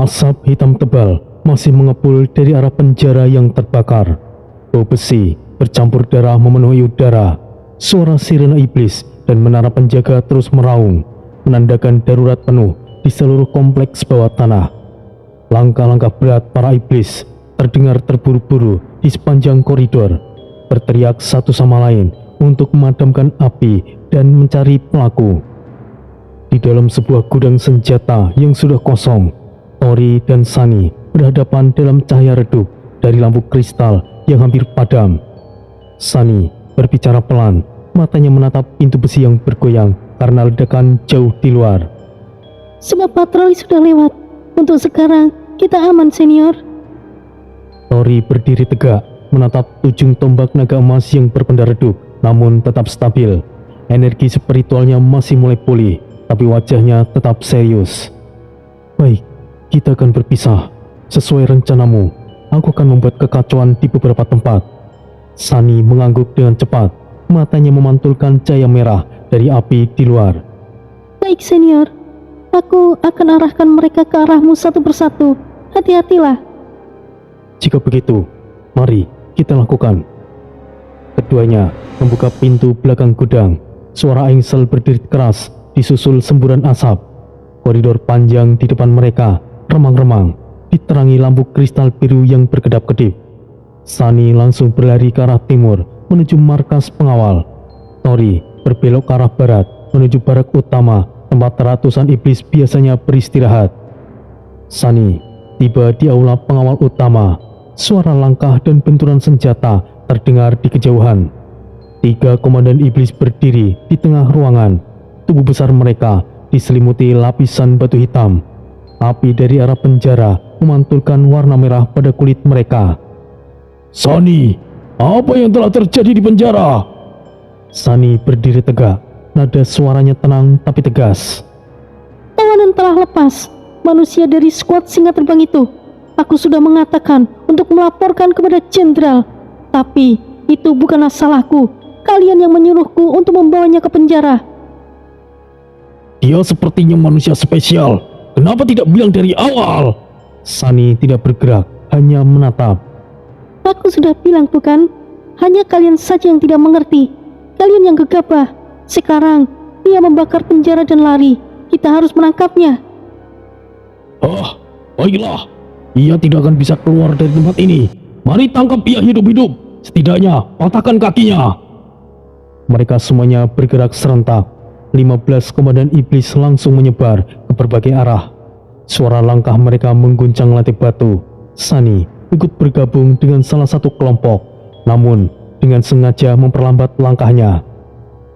Asap hitam tebal masih mengepul dari arah penjara yang terbakar. Bau besi bercampur darah memenuhi udara. Suara sirena iblis dan menara penjaga terus meraung, menandakan darurat penuh di seluruh kompleks bawah tanah. Langkah-langkah berat para iblis terdengar terburu-buru di sepanjang koridor, berteriak satu sama lain untuk memadamkan api dan mencari pelaku. Di dalam sebuah gudang senjata yang sudah kosong, Tori dan Sunny berhadapan dalam cahaya redup dari lampu kristal yang hampir padam. Sunny berbicara pelan, matanya menatap pintu besi yang bergoyang karena ledakan jauh di luar. Semua patroli sudah lewat. Untuk sekarang, kita aman, senior. Tori berdiri tegak, menatap ujung tombak naga emas yang berpenda redup, namun tetap stabil. Energi spiritualnya masih mulai pulih, tapi wajahnya tetap serius. Baik, kita akan berpisah. Sesuai rencanamu, aku akan membuat kekacauan di beberapa tempat. Sunny mengangguk dengan cepat, matanya memantulkan cahaya merah dari api di luar. Baik, senior. Aku akan arahkan mereka ke arahmu satu persatu. Hati-hatilah. Jika begitu, mari kita lakukan. Keduanya membuka pintu belakang gudang. Suara engsel berdiri keras disusul semburan asap. Koridor panjang di depan mereka remang-remang, diterangi lampu kristal biru yang berkedap-kedip. Sunny langsung berlari ke arah timur menuju markas pengawal. Tori berbelok ke arah barat menuju barak utama tempat ratusan iblis biasanya beristirahat. Sunny tiba di aula pengawal utama. Suara langkah dan benturan senjata terdengar di kejauhan. 3 komandan iblis berdiri di tengah ruangan. Tubuh besar mereka diselimuti lapisan batu hitam. Api dari arah penjara memantulkan warna merah pada kulit mereka. Sunny, apa yang telah terjadi di penjara? Sunny berdiri tegak, nada suaranya tenang tapi tegas. Tawanan telah lepas. Manusia dari skuad singa terbang itu. Aku sudah mengatakan untuk melaporkan kepada jenderal. Tapi itu bukanlah salahku. Kalian yang menyuruhku untuk membawanya ke penjara. Dia sepertinya manusia spesial. Kenapa tidak bilang dari awal? Sunny tidak bergerak, hanya menatap. Aku sudah bilang bukan? Hanya kalian saja yang tidak mengerti. Kalian yang gegabah. Sekarang dia membakar penjara dan lari. Kita harus menangkapnya. Baiklah. Ia tidak akan bisa keluar dari tempat ini. Mari tangkap ia hidup-hidup. Setidaknya patahkan kakinya. Mereka semuanya bergerak serentak. 15 komandan iblis langsung menyebar ke berbagai arah. Suara langkah mereka mengguncang lantai batu. Sunny ikut bergabung dengan salah satu kelompok, namun dengan sengaja memperlambat langkahnya.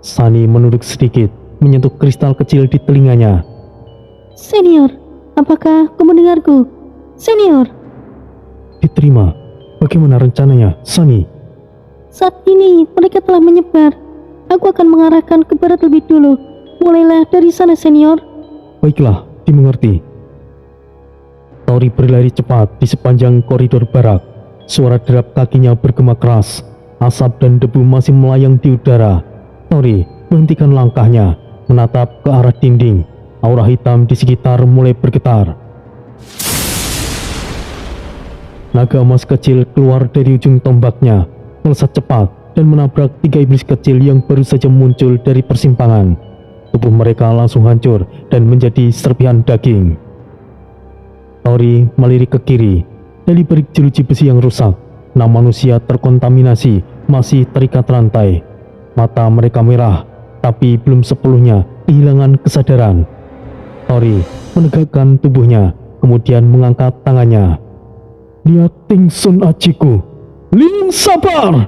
Sunny menunduk sedikit, menyentuh kristal kecil di telinganya. Senior, apakah kau mendengarku? Senior. Diterima. Bagaimana rencananya, Sunny? Saat ini mereka telah menyebar. Aku akan mengarahkan ke barat lebih dulu. Mulailah dari sana, senior. Baiklah, dimengerti. Tori berlari cepat di sepanjang koridor barak. Suara derap kakinya bergema keras. Asap dan debu masih melayang di udara. Tori menghentikan langkahnya, menatap ke arah dinding. Aura hitam di sekitar mulai bergetar. Naga emas kecil keluar dari ujung tombaknya, melesat cepat dan menabrak 3 iblis kecil yang baru saja muncul dari persimpangan. Tubuh mereka langsung hancur dan menjadi serpihan daging. Tori melirik ke kiri. Dari balik jeruji besi yang rusak, 6 manusia terkontaminasi masih terikat rantai. Mata mereka merah, tapi belum sepenuhnya kehilangan kesadaran. Tori menegakkan tubuhnya, kemudian mengangkat tangannya. Lihat Tingsun Ajiku, Ling sabar!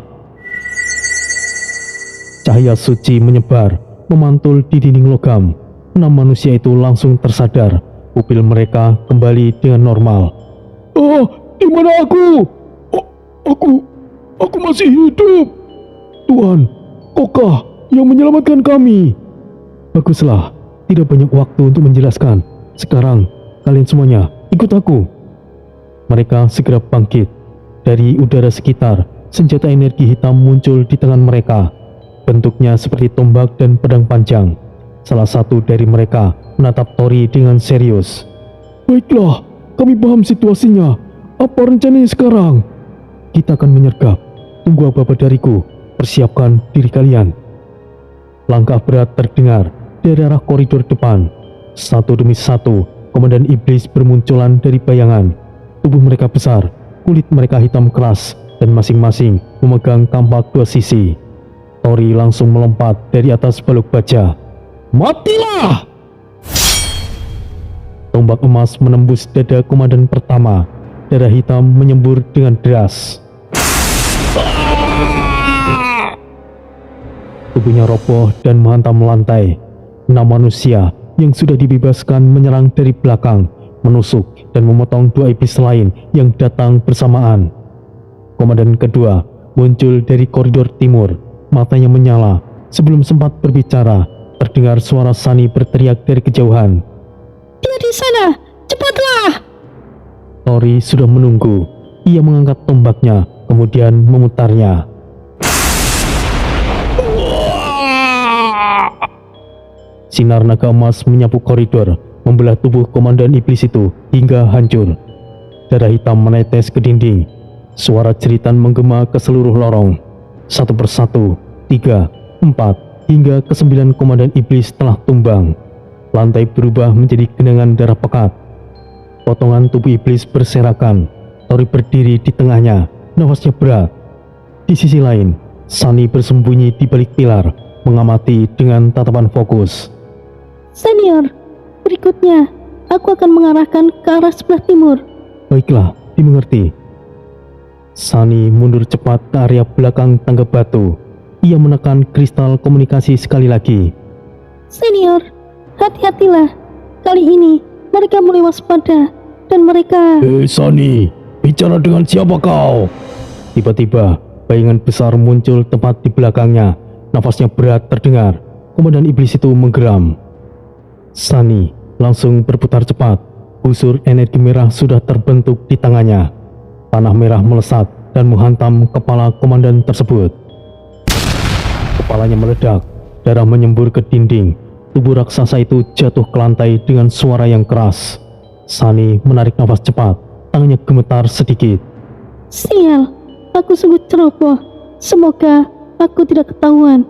Cahaya suci menyebar, memantul di dinding logam. 6 manusia itu langsung tersadar. Pupil mereka kembali dengan normal. Di mana aku? Aku masih hidup. Tuhan, Kokah yang menyelamatkan kami. Baguslah, tidak banyak waktu untuk menjelaskan. Sekarang, kalian semuanya ikut aku. Mereka segera bangkit. Dari udara sekitar, senjata energi hitam muncul di tangan mereka. Bentuknya seperti tombak dan pedang panjang. Salah satu dari mereka menatap Tori dengan serius. Baiklah, kami paham situasinya. Apa rencananya sekarang? Kita akan menyergap. Tunggu apa-apa dariku. Persiapkan diri kalian. Langkah berat terdengar dari arah koridor depan. Satu demi satu, komandan iblis bermunculan dari bayangan. Tubuh mereka besar, kulit mereka hitam keras, dan masing-masing memegang kampak dua sisi. Tori langsung melompat dari atas balok baja. Matilah! Tombak emas menembus dada komandan pertama. Darah hitam menyembur dengan deras. Tubuhnya roboh dan menghantam lantai. 6 manusia yang sudah dibebaskan menyerang dari belakang, menusuk dan memotong 2 iblis lain yang datang bersamaan. Komandan kedua muncul dari koridor timur, matanya menyala. Sebelum sempat berbicara, terdengar suara Sunny berteriak dari kejauhan. Dia di sana, cepatlah! Tori sudah menunggu. Ia mengangkat tombaknya, kemudian memutarnya. Sinar naga emas menyapu koridor, membelah tubuh komandan iblis itu hingga hancur. Darah hitam menetes ke dinding. Suara jeritan menggema ke seluruh lorong. Satu persatu, 3, 4, hingga ke-9 komandan iblis telah tumbang. Lantai berubah menjadi genangan darah pekat. Potongan tubuh iblis berserakan. Tori berdiri di tengahnya, nafasnya berat. Di sisi lain, Sunny bersembunyi di balik pilar, mengamati dengan tatapan fokus. Senior, berikutnya aku akan mengarahkan ke arah sebelah timur. Baiklah, dimengerti. Sunny mundur cepat ke area belakang tangga batu. Ia menekan kristal komunikasi sekali lagi. Senior, hati-hatilah. Kali ini mereka mulai waspada dan mereka... Sunny, bicara dengan siapa kau? Tiba-tiba, bayangan besar muncul tepat di belakangnya. Nafasnya berat terdengar. Komandan iblis itu menggeram. Sunny langsung berputar cepat. Busur energi merah sudah terbentuk di tangannya. Tanah merah melesat dan menghantam kepala komandan tersebut. Kepalanya meledak, darah menyembur ke dinding. Tubuh raksasa itu jatuh ke lantai dengan suara yang keras. Sunny menarik nafas cepat, tangannya gemetar sedikit. Sial, aku sungguh ceroboh. Semoga aku tidak ketahuan.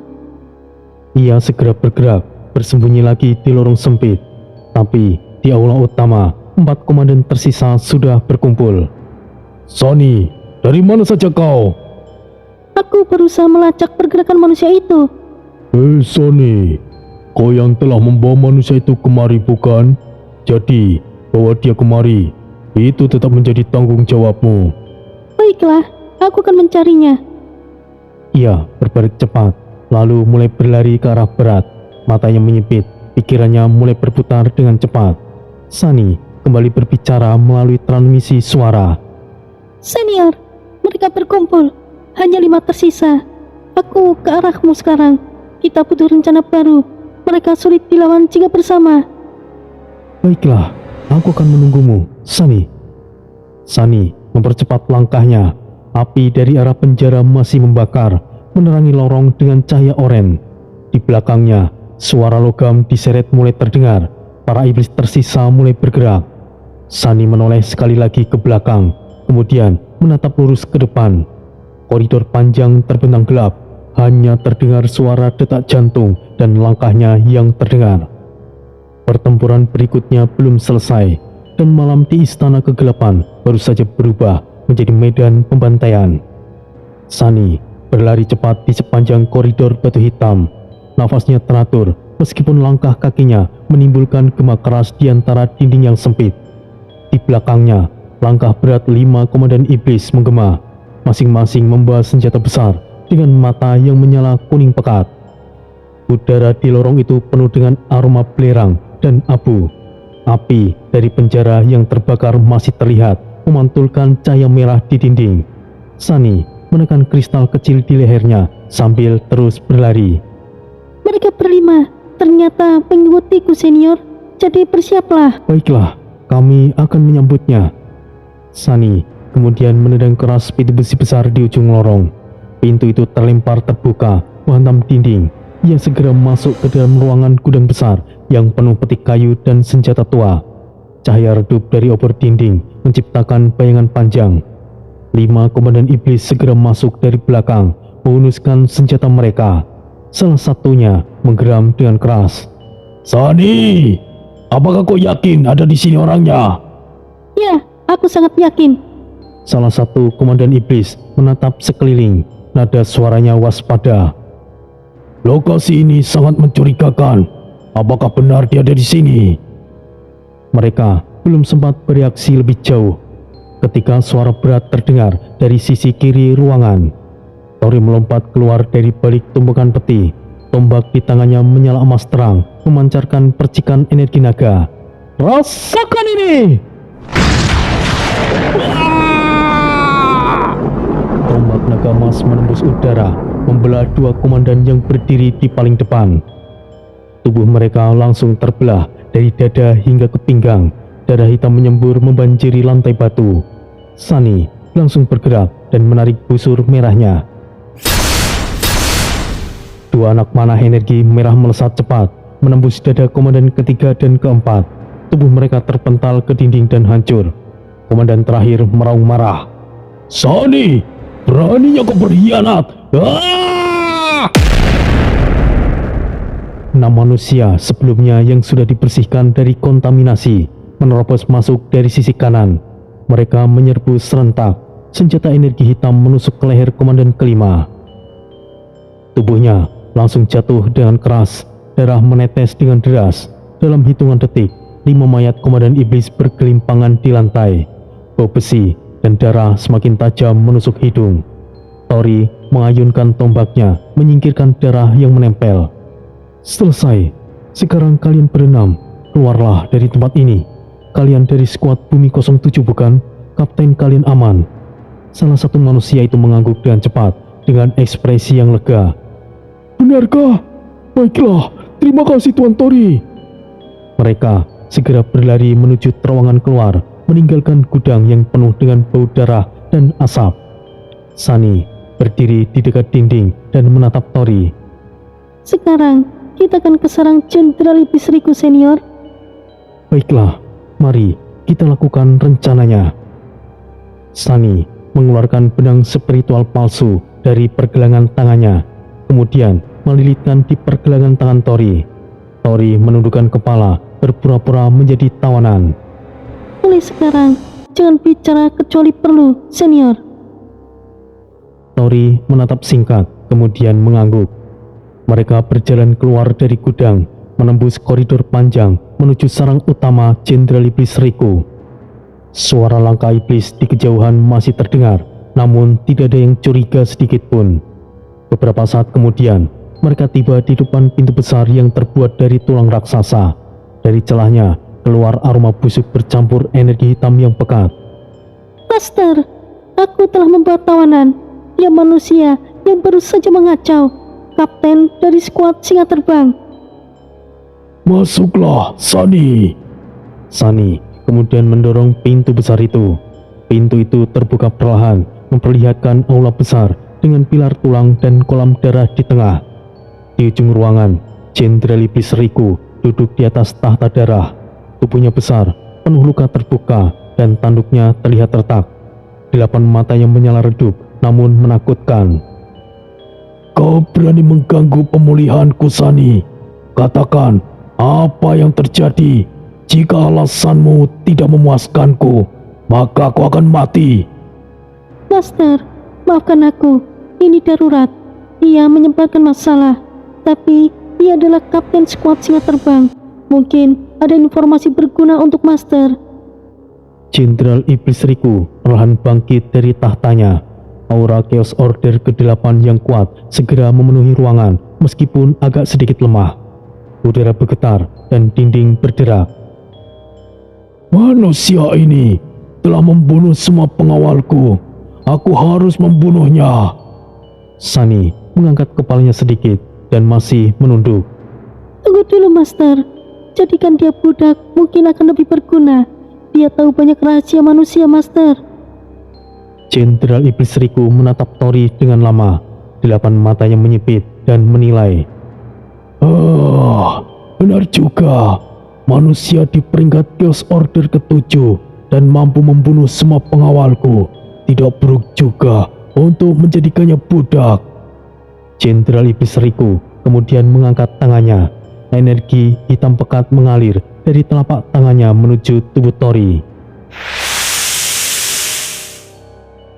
Ia segera bergerak, bersembunyi lagi di lorong sempit. Tapi di aula utama, 4 komandan tersisa sudah berkumpul. Sunny, dari mana saja kau? Aku berusaha melacak pergerakan manusia itu. Sunny, kau yang telah membawa manusia itu kemari bukan? Jadi, bawa dia kemari. Itu tetap menjadi tanggung jawabmu. Baiklah, aku akan mencarinya. Ia berbalik cepat, lalu mulai berlari ke arah berat. Matanya menyipit, pikirannya mulai berputar dengan cepat. Sunny kembali berbicara melalui transmisi suara. Senior, mereka berkumpul. Hanya 5 tersisa. Aku ke arahmu sekarang. Kita butuh rencana baru. Mereka sulit dilawan jika bersama. Baiklah, aku akan menunggumu, Sunny. Sunny mempercepat langkahnya. Api dari arah penjara masih membakar, menerangi lorong dengan cahaya oranye. Di belakangnya, suara logam diseret mulai terdengar. Para iblis tersisa mulai bergerak. Sunny menoleh sekali lagi ke belakang, kemudian menatap lurus ke depan. Koridor panjang terbentang gelap. Hanya terdengar suara detak jantung dan langkahnya yang terdengar. Pertempuran berikutnya belum selesai, dan malam di istana kegelapan baru saja berubah menjadi medan pembantaian. Sunny berlari cepat di sepanjang koridor batu hitam. Nafasnya teratur meskipun langkah kakinya menimbulkan gema keras di antara dinding yang sempit. Di belakangnya, langkah berat 5 komandan iblis menggema, masing-masing membawa senjata besar dengan mata yang menyala kuning pekat. Udara di lorong itu penuh dengan aroma belerang dan abu. Api dari penjara yang terbakar masih terlihat memantulkan cahaya merah di dinding. Sunny menekan kristal kecil di lehernya sambil terus berlari. Mereka berlima ternyata mengikutiku, senior. Jadi bersiaplah. Baiklah, kami akan menyambutnya. Sunny kemudian menendang keras pintu besi besar di ujung lorong. Pintu itu terlempar terbuka, menghantam dinding. Ia segera masuk ke dalam ruangan gudang besar yang penuh petik kayu dan senjata tua. Cahaya redup dari obor dinding menciptakan bayangan panjang. 5 komandan iblis segera masuk dari belakang, menghunuskan senjata mereka. Salah satunya menggeram dengan keras. "Sani, apakah kau yakin ada di sini orangnya?" Ya, aku sangat yakin. Salah satu komandan iblis menatap sekeliling, nada suaranya waspada. "Lokasi ini sangat mencurigakan. Apakah benar dia ada di sini?" Mereka belum sempat bereaksi lebih jauh ketika suara berat terdengar dari sisi kiri ruangan. Tori melompat keluar dari balik tumpukan peti. Tombak di tangannya menyala emas terang, memancarkan percikan energi naga. "Rasakan ini!" Tombak naga emas menembus udara, membelah 2 komandan yang berdiri di paling depan. Tubuh mereka langsung terbelah dari dada hingga ke pinggang. Darah hitam menyembur membanjiri lantai batu. Sani langsung bergerak dan menarik busur merahnya. 2 anak panah energi merah melesat cepat, menembus dada komandan ketiga dan keempat. Tubuh mereka terpental ke dinding dan hancur. Komandan terakhir meraung marah. "Sani, beraninya kau berkhianat!" 6 manusia sebelumnya yang sudah dibersihkan dari kontaminasi menerobos masuk dari sisi kanan. Mereka menyerbu serentak. Senjata energi hitam menusuk ke leher komandan kelima. Tubuhnya langsung jatuh dengan keras. Darah menetes dengan deras. Dalam hitungan detik, 5 mayat komandan iblis bergelimpangan di lantai. Bau besi dan darah semakin tajam menusuk hidung. Tori mengayunkan tombaknya, menyingkirkan darah yang menempel. "Selesai. Sekarang kalian berenam, keluarlah dari tempat ini. Kalian dari skuad Bumi 07 bukan? Kapten kalian aman." Salah satu manusia itu mengangguk dengan cepat, dengan ekspresi yang lega. "Benarkah? Baiklah, terima kasih Tuan Tori." Mereka segera berlari menuju terowongan keluar, meninggalkan gudang yang penuh dengan bau darah dan asap. Sani berdiri di dekat dinding dan menatap Tori. Sekarang kita akan ke sarang Jenderal Iblis Riku senior. "Baiklah, mari kita lakukan rencananya." Sani mengeluarkan benang spiritual palsu dari pergelangan tangannya, kemudian melilitkan di pergelangan tangan Tori. Tori menundukkan kepala, berpura-pura menjadi tawanan. Mulai sekarang, jangan bicara kecuali perlu, senior. Tori menatap singkat, kemudian mengangguk. Mereka berjalan keluar dari gudang, menembus koridor panjang menuju sarang utama Jenderal Iblis Riku. Suara langkah iblis di kejauhan masih terdengar, namun tidak ada yang curiga sedikit pun. Beberapa saat kemudian, mereka tiba di depan pintu besar yang terbuat dari tulang raksasa. Dari celahnya keluar aroma busuk bercampur energi hitam yang pekat. Master, aku telah membawa tawanan. Dia manusia yang baru saja mengacau. Kapten dari skuad singa terbang. "Masuklah, Sani." Sani kemudian mendorong pintu besar itu. Pintu itu terbuka perlahan, memperlihatkan aula besar dengan pilar tulang dan kolam darah di tengah. Di ujung ruangan, Jenderal Iblis Riku duduk di atas tahta darah. Tubuhnya besar, penuh luka terbuka, dan tanduknya terlihat retak. 8 matanya menyala redup, namun menakutkan. "Kau berani mengganggu pemulihanku, Sani. Katakan, apa yang terjadi? Jika alasanmu tidak memuaskanku, maka kau akan mati." Master, maafkan aku. Ini darurat. Ia menyebarkan masalah. Tapi ia adalah kapten skuad singa terbang. Mungkin ada informasi berguna untuk Master. Jenderal Iblis Riku perlahan bangkit dari tahtanya. Aura Chaos Order ke-8 yang kuat segera memenuhi ruangan meskipun agak sedikit lemah. Udara bergetar dan dinding berderak. "Manusia ini telah membunuh semua pengawalku. Aku harus membunuhnya." Sani mengangkat kepalanya sedikit dan masih menunduk. Tunggu dulu, Master. Jadikan dia budak, mungkin akan lebih berguna. Dia tahu banyak rahasia manusia, Master. Jenderal Iblis Riku menatap Tori dengan lama. 8 matanya menyipit dan menilai. Benar juga. manusia di peringkat Chaos Order ke-7 dan mampu membunuh semua pengawalku. Tidak buruk juga untuk menjadikannya budak. Jenderal Iblis Riku kemudian mengangkat tangannya. Energi hitam pekat mengalir dari telapak tangannya menuju tubuh Tori.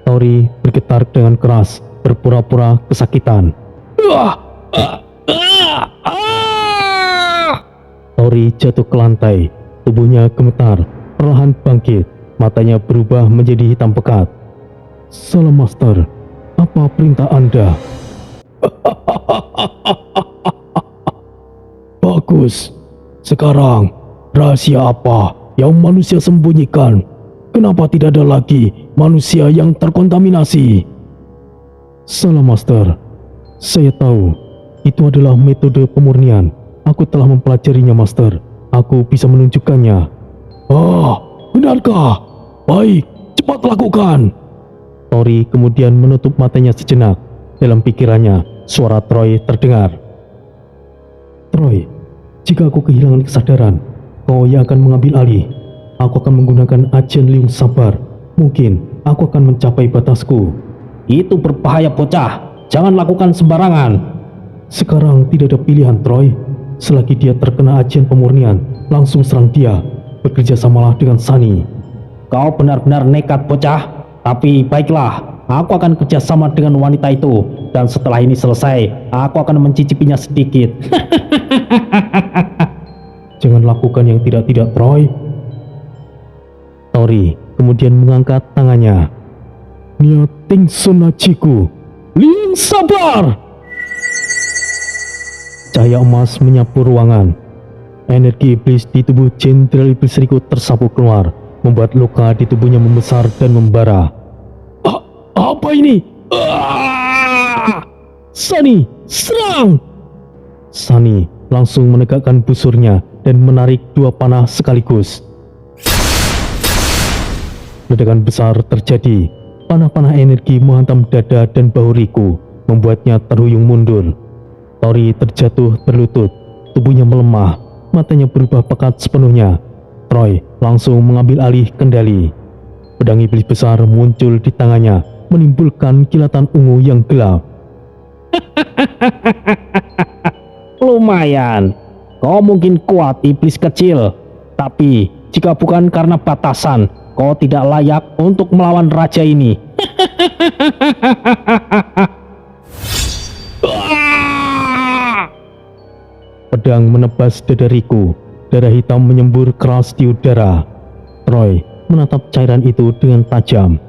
Tori bergetar dengan keras, berpura-pura kesakitan. Tori jatuh ke lantai, tubuhnya gemetar, perlahan bangkit, matanya berubah menjadi hitam pekat. Salam Master, apa perintah Anda? Bagus, sekarang rahasia apa yang manusia sembunyikan? Kenapa tidak ada lagi manusia yang terkontaminasi? Salam Master, saya tahu itu adalah metode pemurnian. Aku telah mempelajarinya Master. Aku bisa menunjukkannya. Ah, benarkah? Baik, cepat lakukan. Tori kemudian menutup matanya sejenak. Dalam pikirannya, suara Troy terdengar. Troy, jika aku kehilangan kesadaran, kau yang akan mengambil alih. Aku akan menggunakan ajian Liung Sabar. Mungkin aku akan mencapai batasku. Itu berbahaya bocah. Jangan lakukan sembarangan. Sekarang tidak ada pilihan Troy. Selagi dia terkena ajian pemurnian, langsung serang dia. Bekerja samalah dengan Sunny. Kau benar-benar nekat bocah. Tapi baiklah, aku akan kerjasama dengan wanita itu. Dan setelah ini selesai, aku akan mencicipinya sedikit. Jangan lakukan yang tidak-tidak Troy. Tori kemudian mengangkat tangannya. Niating Sonachiku, Liung Sabar! Cahaya emas menyapu ruangan. Energi iblis di tubuh Jenderal Iblis Riku tersapu keluar, membuat luka di tubuhnya membesar dan membara. Apa ini? Sunny, serang! Sunny langsung menegakkan busurnya dan menarik dua panah sekaligus. Ledakan besar terjadi. Panah-panah energi menghantam dada dan bahu Riku, membuatnya terhuyung mundur. Tori terjatuh berlutut, tubuhnya melemah, matanya berubah pekat sepenuhnya. Troy langsung mengambil alih kendali. Pedang iblis besar muncul di tangannya, menimbulkan kilatan ungu yang gelap. Lumayan, kau mungkin kuat iblis kecil, tapi jika bukan karena batasan, kau tidak layak untuk melawan raja ini. Pedang menebas dada Riku, darah hitam menyembur keras di udara. Troy menatap cairan itu dengan tajam.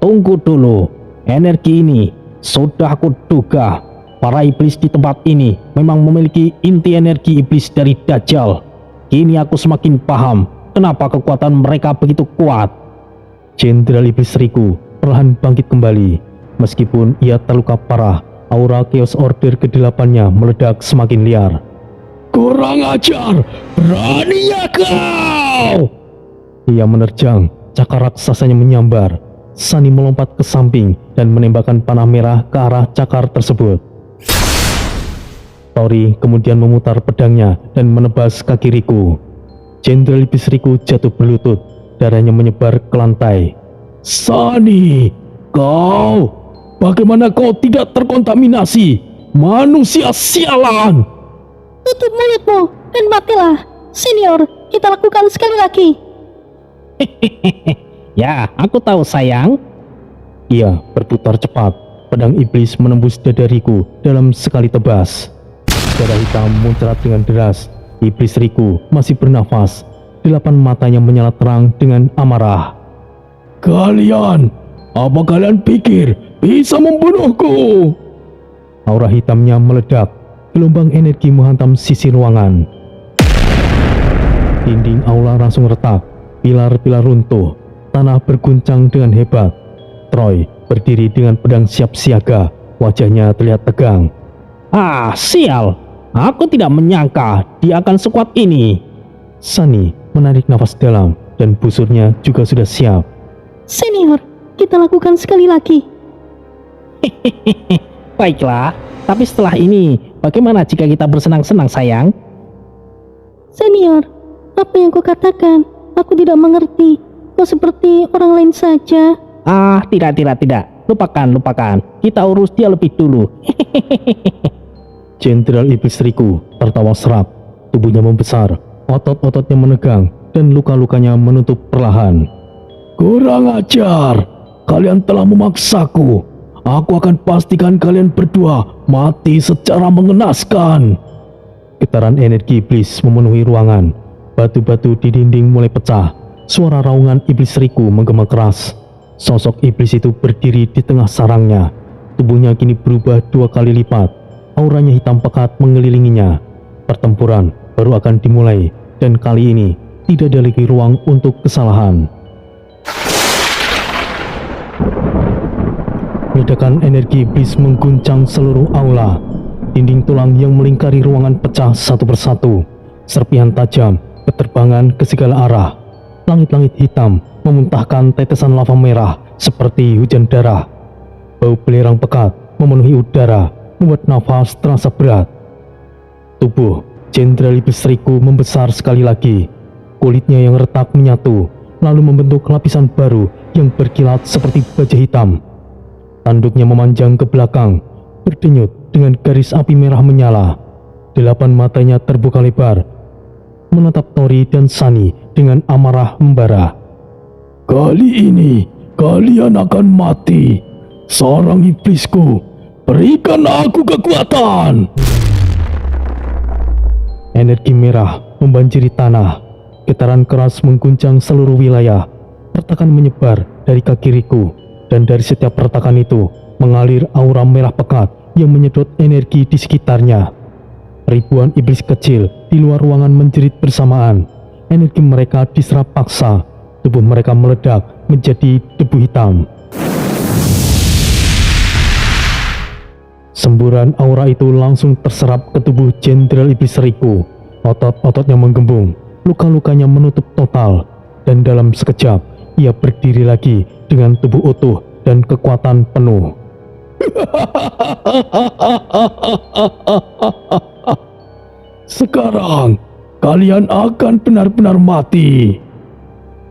Tunggu dulu, energi ini sudah aku duga. Para iblis di tempat ini memang memiliki inti energi iblis dari Dajjal. Kini aku semakin paham kenapa kekuatan mereka begitu kuat. Jenderal Iblis Riku perlahan bangkit kembali. Meskipun ia terluka parah, aura Chaos Order ke-8-nya meledak semakin liar. Kurang ajar, beraninya kau! Ia menerjang, cakar raksasanya menyambar. Sunny melompat ke samping dan menembakkan panah merah ke arah cakar tersebut. Tori kemudian memutar pedangnya dan menebas kaki Riku. Jenderal Iblis Riku jatuh berlutut, darahnya menyebar ke lantai. Sunny, kau, bagaimana kau tidak terkontaminasi? Manusia sialan! Tutup mulutmu dan matilah. Senior, kita lakukan sekali lagi. Ya, aku tahu sayang. Ia berputar cepat. Pedang iblis menembus dada Riku dalam sekali tebas. Darah hitam muncrat dengan deras. Iblis Riku masih bernafas. 8 matanya menyala terang dengan amarah. Kalian, apa kalian pikir bisa membunuhku? Aura hitamnya meledak. Gelombang energi menghantam sisi ruangan. Dinding aula langsung retak. Pilar-pilar runtuh. Tanah berguncang dengan hebat. Troy berdiri dengan pedang siap siaga. Wajahnya terlihat tegang. Ah, sial. Aku tidak menyangka dia akan sekuat ini. Sunny menarik nafas dalam dan busurnya juga sudah siap. Senior, kita lakukan sekali lagi. Baiklah, tapi setelah ini bagaimana jika kita bersenang-senang sayang? Senior, Apa yang kau katakan? Aku tidak mengerti. Kau seperti orang lain saja. Tidak. Lupakan. Kita urus dia lebih dulu. Jenderal Iblis Riku tertawa serap. Tubuhnya membesar, otot-ototnya menegang, dan luka-lukanya menutup perlahan. Kurang ajar, kalian telah memaksaku. Aku akan pastikan kalian berdua mati secara mengenaskan. Getaran energi iblis memenuhi ruangan. Batu-batu di dinding mulai pecah. Suara raungan Iblis Riku menggema keras. Sosok iblis itu berdiri di tengah sarangnya. Tubuhnya kini berubah 2 kali lipat. Auranya hitam pekat mengelilinginya. Pertempuran baru akan dimulai, dan kali ini tidak ada lagi ruang untuk kesalahan. Ledakan energi iblis mengguncang seluruh aula. Dinding tulang yang melingkari ruangan pecah satu persatu. Serpihan tajam berterbangan ke segala arah. Langit-langit hitam memuntahkan tetesan lava merah seperti hujan darah. Bau belerang pekat memenuhi udara, membuat nafas terasa berat. Tubuh Jenderal Iblis Riku membesar sekali lagi. Kulitnya yang retak menyatu, lalu membentuk lapisan baru yang berkilat seperti baja hitam. Tanduknya memanjang ke belakang, berdenyut dengan garis api merah menyala. 8 matanya terbuka lebar, menatap Tori dan Sunny dengan amarah membara. Kali ini kalian akan mati. Seorang iblisku, berikan aku kekuatan. Energi merah membanjiri tanah. Getaran keras mengguncang seluruh wilayah. Retakan menyebar dari kaki Riku, dan dari setiap retakan itu mengalir aura merah pekat yang menyedot energi di sekitarnya. Ribuan iblis kecil di luar ruangan menjerit bersamaan. Energi mereka diserap paksa. Tubuh mereka meledak menjadi debu hitam. Semburan aura itu langsung terserap ke tubuh Jenderal Iblis Riku. Otot-ototnya menggembung, luka-lukanya menutup total, dan dalam sekejap ia berdiri lagi dengan tubuh utuh dan kekuatan penuh. Sekarang kalian akan benar-benar mati.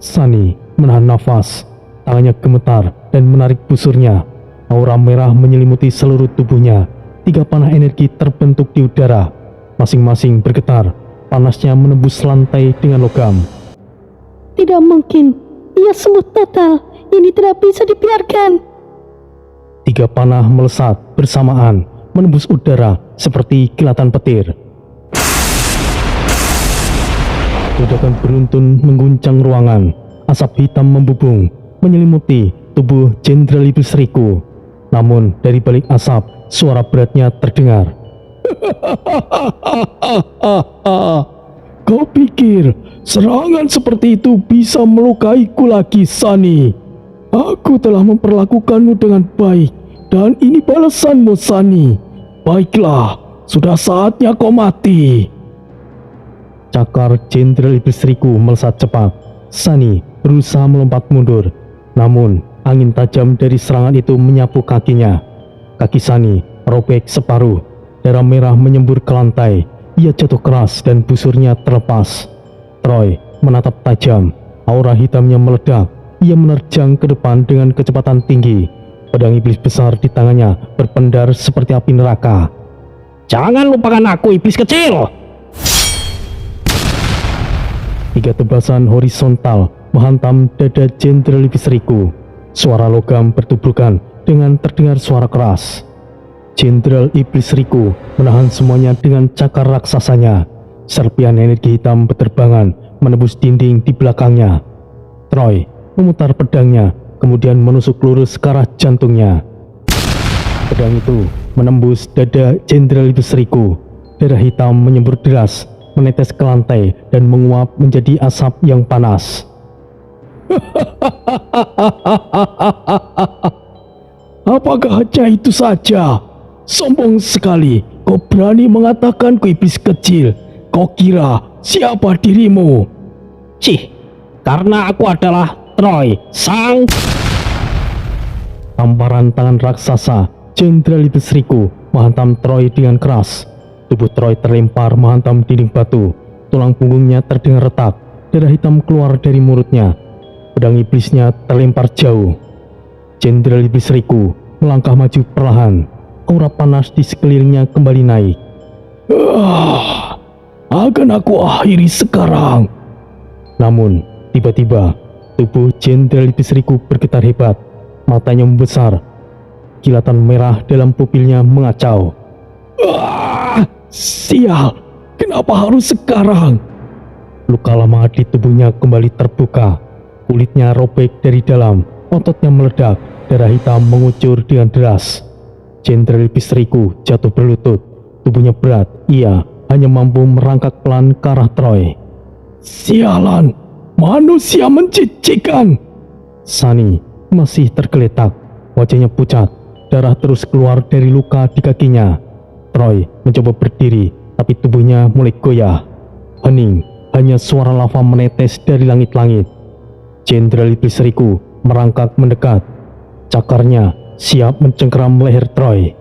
Sunny menahan nafas, tangannya gemetar dan menarik busurnya. Aura merah menyelimuti seluruh tubuhnya. 3 panah energi terbentuk di udara, masing-masing bergetar. Panasnya menembus lantai dengan logam. Tidak mungkin. Ia sembuh total. Ini tidak bisa dibiarkan. 3 panah melesat bersamaan, menembus udara seperti kilatan petir. Ledakan beruntun mengguncang ruangan. Asap hitam membubung, menyelimuti tubuh Jenderal Iblis Riku. Namun dari balik asap, suara beratnya terdengar. Kau pikir serangan seperti itu bisa melukaiku lagi, Sunny? Aku telah memperlakukanmu dengan baik, dan ini balasanmu, Sunny. Baiklah, sudah saatnya kau mati. Cakar Jenderal Iblis Riku melesat cepat. Sunny berusaha melompat mundur, namun angin tajam dari serangan itu menyapu kakinya. Kaki Sunny robek separuh, darah merah menyembur ke lantai. Ia jatuh keras dan busurnya terlepas. Troy menatap tajam, aura hitamnya meledak. Ia menerjang ke depan dengan kecepatan tinggi. Pedang iblis besar di tangannya berpendar seperti api neraka. Jangan lupakan aku, iblis kecil! 3 tebasan horizontal menghantam dada Jenderal Iblis Riku. Suara logam bertubrukan dengan terdengar suara keras. Jenderal Iblis Riku menahan semuanya dengan cakar raksasanya. Serpihan energi hitam berterbangan menembus dinding di belakangnya. Troy memutar pedangnya, kemudian menusuk lurus ke arah jantungnya. Pedang itu menembus dada Jenderal Iblis Riku. Darah hitam menyembur deras, menetes ke lantai dan menguap menjadi asap yang panas. Apakah hanya itu saja? Sombong sekali, kau berani mengatakanku iblis kecil. Kau kira siapa dirimu? Cih, karena aku adalah Troy, sang... Tamparan tangan raksasa Jenderal Iblis Riku menghantam Troy dengan keras. Tubuh Troy terlempar menghantam dinding batu. tulang punggungnya terdengar retak, darah hitam keluar dari mulutnya. Pedang iblisnya terlempar jauh. Jenderal Iblis Riku melangkah maju perlahan. Aura panas di sekelilingnya kembali naik. Akan aku akhiri sekarang. Namun, tiba-tiba tubuh Jenderal Iblis Riku bergetar hebat. Matanya membesar. Kilatan merah dalam pupilnya mengacau. Sial, kenapa harus sekarang? Luka lama di tubuhnya kembali terbuka. Kulitnya robek dari dalam, ototnya meledak, darah hitam mengucur dengan deras. Jenderal Iblis Riku jatuh berlutut. Tubuhnya berat, ia hanya mampu merangkak pelan ke arah Troy. Sialan, manusia mencicikan. Sunny masih tergeletak, wajahnya pucat, darah terus keluar dari luka di kakinya. Troy mencoba berdiri, tapi tubuhnya mulai goyah. Hening, hanya suara lava menetes dari langit-langit. Jenderal Iblis Riku merangkak mendekat. Cakarnya siap mencengkeram leher Troy.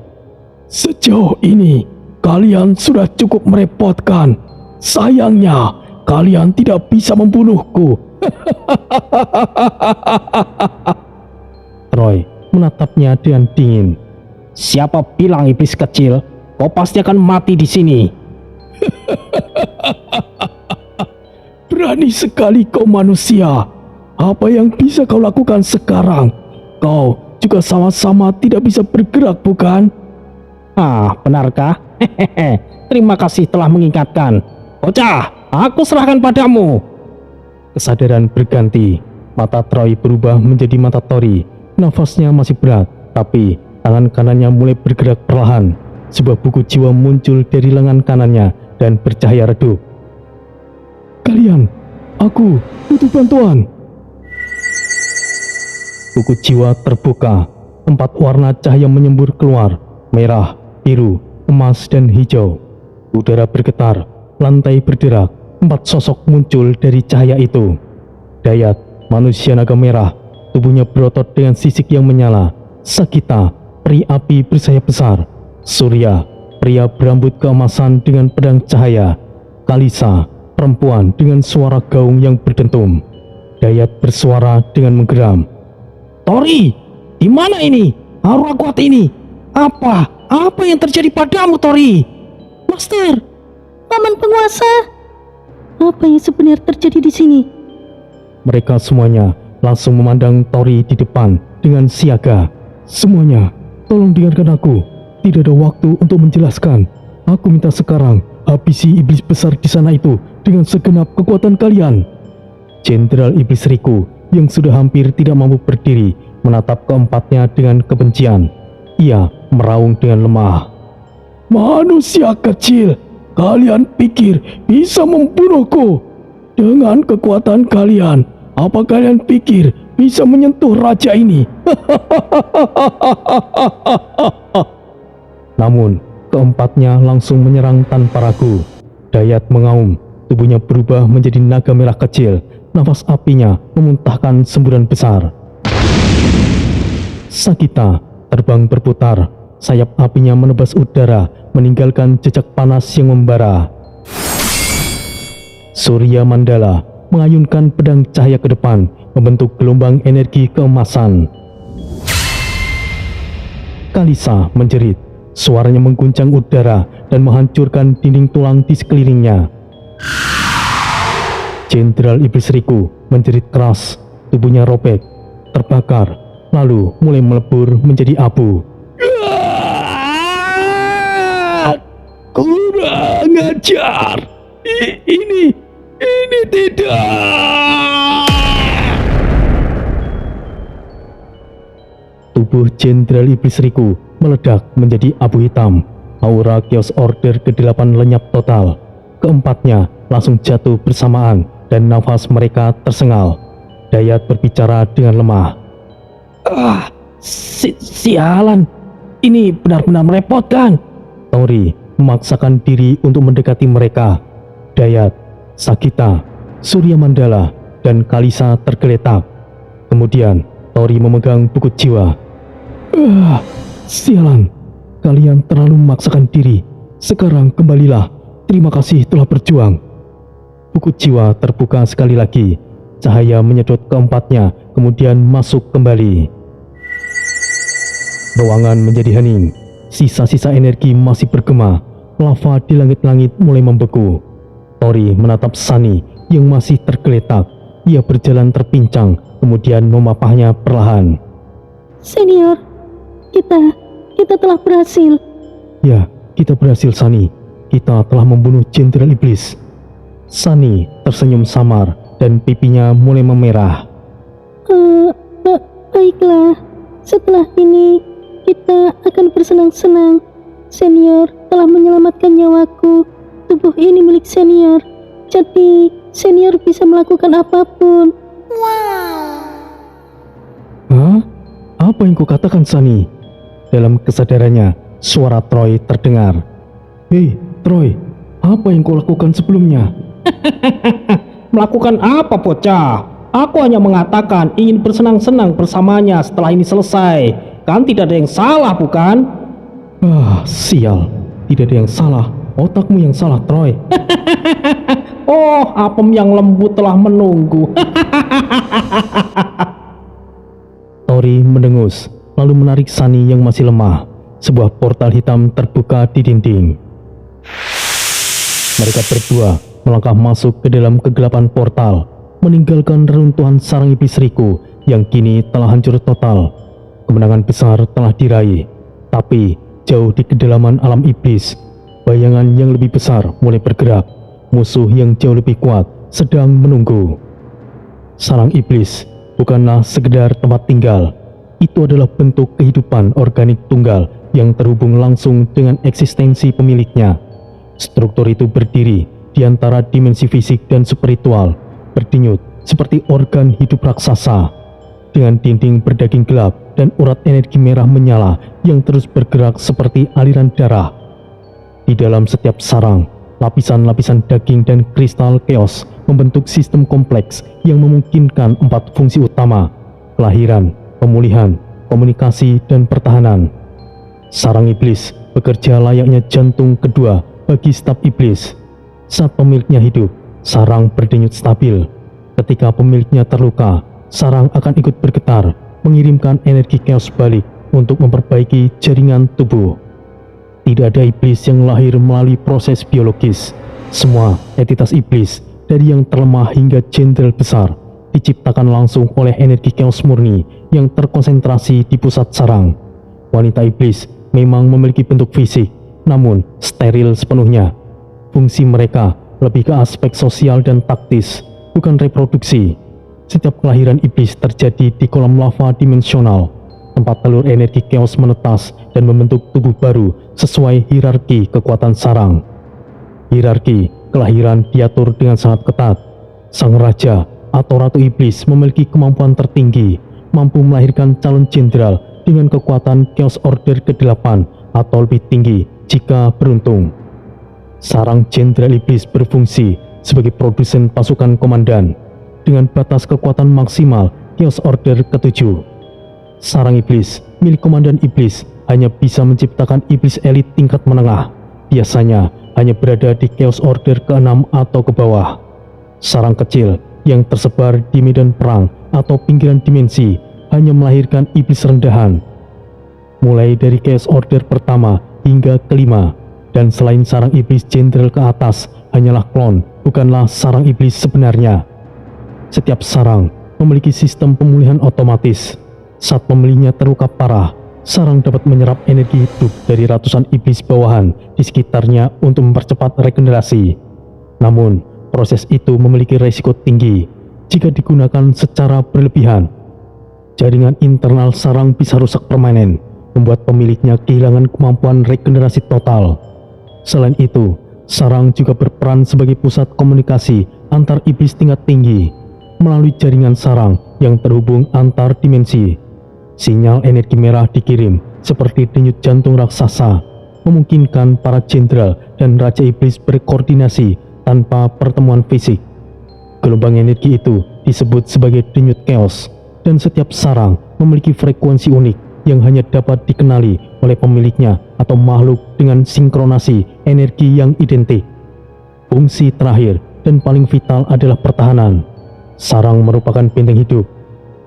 Sejauh ini, kalian sudah cukup merepotkan. Sayangnya, kalian tidak bisa membunuhku. Troy menatapnya dengan dingin. Siapa bilang iblis kecil? Kau pasti akan mati di sini. Berani sekali kau manusia. Apa yang bisa kau lakukan sekarang? Kau juga sama-sama tidak bisa bergerak, bukan? Benarkah? Hehehe. Terima kasih telah mengingatkan. Bocah, aku serahkan padamu. Kesadaran berganti. Mata Troy berubah menjadi mata Tori. Nafasnya masih berat, tapi tangan kanannya mulai bergerak perlahan. Sebuah buku jiwa muncul dari lengan kanannya dan bercahaya redup. Kalian, aku butuh bantuan. Buku jiwa terbuka. 4 warna cahaya menyembur keluar. Merah, biru, emas, dan hijau. Udara bergetar, lantai berderak. 4 sosok muncul dari cahaya itu. Dayat, manusia naga merah. Tubuhnya berotot dengan sisik yang menyala. Sakita, peri api bersayap besar. Surya, pria berambut keemasan dengan pedang cahaya. Kalisa, perempuan dengan suara gaung yang berdentum. Dayat bersuara dengan menggeram. Tori, di mana ini? Aura kuat ini. Apa yang terjadi padamu, Tori? Master, Paman Penguasa. Apa yang sebenarnya terjadi di sini? Mereka semuanya langsung memandang Tori di depan dengan siaga. Semuanya, tolong dengarkan aku. Tidak ada waktu untuk menjelaskan. Aku minta sekarang habisi iblis besar di sana itu dengan segenap kekuatan kalian. Jenderal Iblis Riku yang sudah hampir tidak mampu berdiri menatap keempatnya dengan kebencian. Ia meraung dengan lemah. Manusia kecil, kalian pikir bisa membunuhku? Dengan kekuatan kalian, apa kalian pikir bisa menyentuh raja ini? Namun, keempatnya langsung menyerang tanpa ragu. Dayat mengaum, tubuhnya berubah menjadi naga merah kecil. Nafas apinya memuntahkan semburan besar. Sakita terbang berputar, sayap apinya menebas udara, meninggalkan jejak panas yang membara. Surya Mandala mengayunkan pedang cahaya ke depan, membentuk gelombang energi keemasan. Kalisa menjerit. Suaranya mengguncang udara dan menghancurkan dinding tulang di sekelilingnya. Jenderal Iblis Riku menjerit keras, tubuhnya robek, terbakar, lalu mulai melebur menjadi abu. Kurang ajar. Ini tidak. Tubuh Jenderal Iblis Riku meledak menjadi abu hitam. Aura Chaos Order ke-8 lenyap total. Keempatnya langsung jatuh bersamaan dan nafas mereka tersengal. Dayat berbicara dengan lemah. Sialan, ini benar-benar merepotkan. Tori memaksakan diri untuk mendekati mereka. Dayat, Sakita, Surya Mandala, dan Kalisa tergeletak. Kemudian Tori memegang buku jiwa. Sialan, kalian terlalu memaksakan diri. Sekarang kembalilah. Terima kasih telah berjuang. buku jiwa terbuka sekali lagi. Cahaya menyedot keempatnya, kemudian masuk kembali. Ruangan menjadi hening. Sisa-sisa energi masih bergema. Lava di langit-langit mulai membeku. Tori menatap Sunny yang masih tergeletak. Ia berjalan terpincang, kemudian memapahnya perlahan. Senior, kita telah berhasil. Ya, kita berhasil, Sunny. Kita telah membunuh Jenderal Iblis. Sunny tersenyum samar dan pipinya mulai memerah. Baiklah, setelah ini kita akan bersenang-senang. Senior telah menyelamatkan nyawaku. Tubuh ini milik senior, jadi senior bisa melakukan apapun. Hah? Apa yang kau katakan, Sunny? Dalam kesadarannya, suara Troy terdengar. Hei, Troy, apa yang kau lakukan sebelumnya? Melakukan apa, bocah? Aku hanya mengatakan ingin bersenang-senang bersamanya setelah ini selesai. Kan tidak ada yang salah, bukan? Ah, sial. Tidak ada yang salah. Otakmu yang salah, Troy. Oh, apem yang lembut telah menunggu. Tori mendengus, lalu menarik Sunny yang masih lemah. Sebuah portal hitam terbuka di dinding. Mereka berdua melangkah masuk ke dalam kegelapan portal, meninggalkan reruntuhan sarang iblis Riku yang kini telah hancur total. Kemenangan besar telah diraih, tapi jauh di kedalaman alam iblis, bayangan yang lebih besar mulai bergerak. Musuh yang jauh lebih kuat sedang menunggu. Sarang iblis bukanlah sekedar tempat tinggal. Itu adalah bentuk kehidupan organik tunggal yang terhubung langsung dengan eksistensi pemiliknya. Struktur itu berdiri di antara dimensi fisik dan spiritual, berdenyut seperti organ hidup raksasa. Dengan dinding berdaging gelap dan urat energi merah menyala yang terus bergerak seperti aliran darah. Di dalam setiap sarang, lapisan-lapisan daging dan kristal chaos membentuk sistem kompleks yang memungkinkan 4 fungsi utama: kelahiran, pemulihan, komunikasi, dan pertahanan. Sarang iblis bekerja layaknya jantung kedua bagi staf iblis. Saat pemiliknya hidup, sarang berdenyut stabil. Ketika pemiliknya terluka, sarang akan ikut bergetar, mengirimkan energi chaos balik untuk memperbaiki jaringan tubuh. Tidak ada iblis yang lahir melalui proses biologis. Semua entitas iblis, dari yang terlemah hingga jenderal besar, diciptakan langsung oleh energi chaos murni yang terkonsentrasi di pusat sarang. Wanita iblis memang memiliki bentuk fisik, namun steril sepenuhnya. Fungsi mereka lebih ke aspek sosial dan taktis, bukan reproduksi. Setiap kelahiran iblis terjadi di kolam lava dimensional, tempat telur energi chaos menetas dan membentuk tubuh baru sesuai hierarki kekuatan sarang. Hierarki kelahiran diatur dengan sangat ketat. Sang raja atau ratu iblis memiliki kemampuan tertinggi, mampu melahirkan calon jenderal dengan kekuatan Chaos Order ke-8 atau lebih tinggi jika beruntung. Sarang jenderal iblis berfungsi sebagai produsen pasukan komandan dengan batas kekuatan maksimal Chaos Order ke-7. Sarang iblis milik komandan iblis hanya bisa menciptakan iblis elit tingkat menengah, biasanya hanya berada di Chaos Order ke-6 atau ke bawah. Sarang kecil yang tersebar di medan perang atau pinggiran dimensi hanya melahirkan iblis rendahan, mulai dari Chaos Order pertama hingga kelima. Dan selain sarang iblis jenderal ke atas hanyalah klon, bukanlah sarang iblis sebenarnya. Setiap sarang memiliki sistem pemulihan otomatis. Saat pemiliknya terluka parah, sarang dapat menyerap energi hidup dari ratusan iblis bawahan di sekitarnya untuk mempercepat regenerasi. Namun, proses itu memiliki risiko tinggi jika digunakan secara berlebihan. Jaringan internal sarang bisa rusak permanen, membuat pemiliknya kehilangan kemampuan regenerasi total. Selain itu, sarang juga berperan sebagai pusat komunikasi antar iblis tingkat tinggi. Melalui jaringan sarang yang terhubung antar dimensi, sinyal energi merah dikirim seperti denyut jantung raksasa, memungkinkan para jenderal dan raja iblis berkoordinasi tanpa pertemuan fisik. Gelombang energi itu disebut sebagai denyut chaos, dan setiap sarang memiliki frekuensi unik yang hanya dapat dikenali oleh pemiliknya atau makhluk dengan sinkronasi energi yang identik. Fungsi terakhir dan paling vital adalah pertahanan. Sarang merupakan benteng hidup.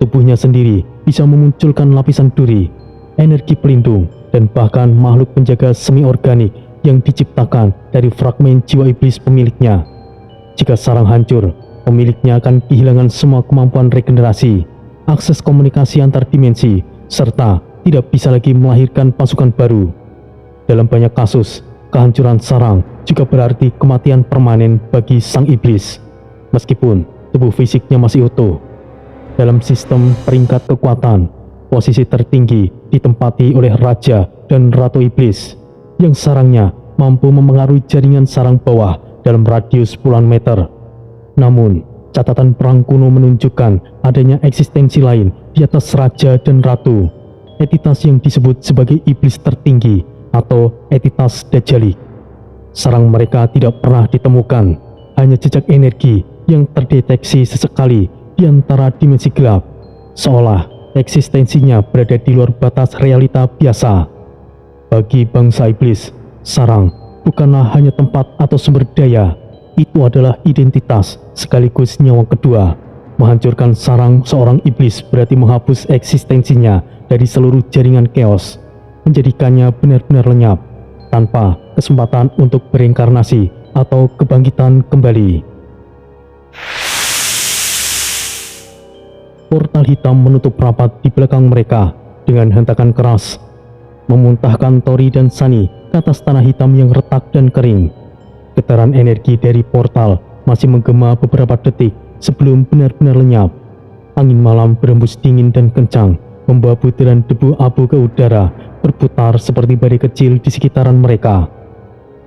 Tubuhnya sendiri bisa memunculkan lapisan duri, energi pelindung, dan bahkan makhluk penjaga semi organik yang diciptakan dari fragmen jiwa iblis pemiliknya. Jika sarang hancur, pemiliknya akan kehilangan semua kemampuan regenerasi, akses komunikasi antar dimensi, serta tidak bisa lagi melahirkan pasukan baru. Dalam banyak kasus, kehancuran sarang juga berarti kematian permanen bagi sang iblis, meskipun tubuh fisiknya masih utuh. Dalam sistem peringkat kekuatan, posisi tertinggi ditempati oleh Raja dan Ratu Iblis, yang sarangnya mampu memengaruhi jaringan sarang bawah dalam radius puluhan meter. Namun, catatan perang kuno menunjukkan adanya eksistensi lain di atas Raja dan Ratu, entitas yang disebut sebagai iblis tertinggi atau entitas Dajjalik. Sarang mereka tidak pernah ditemukan, hanya jejak energi yang terdeteksi sesekali di antara dimensi gelap, seolah eksistensinya berada di luar batas realita biasa. Bagi bangsa iblis, sarang bukanlah hanya tempat atau sumber daya, itu adalah identitas sekaligus nyawa kedua. Menghancurkan sarang seorang iblis berarti menghapus eksistensinya dari seluruh jaringan chaos, menjadikannya benar-benar lenyap, tanpa kesempatan untuk bereinkarnasi atau kebangkitan kembali. Portal hitam menutup rapat di belakang mereka dengan hentakan keras, memuntahkan Tori dan Sunny ke atas tanah hitam yang retak dan kering. Getaran energi dari portal masih menggema beberapa detik sebelum benar-benar lenyap. Angin malam berembus dingin dan kencang, membawa butiran debu abu ke udara, berputar seperti badai kecil di sekitaran mereka.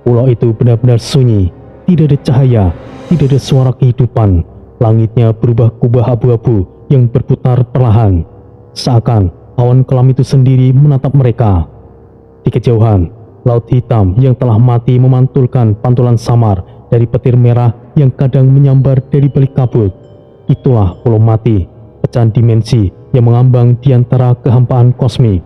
Pulau itu benar-benar sunyi, tidak ada cahaya, tidak ada suara kehidupan. Langitnya berubah kubah abu-abu yang berputar perlahan, seakan awan kelam itu sendiri menatap mereka. Di kejauhan, laut hitam yang telah mati memantulkan pantulan samar dari petir merah yang kadang menyambar dari balik kabut. Itulah pulau mati, pecahan dimensi yang mengambang di antara kehampaan kosmik.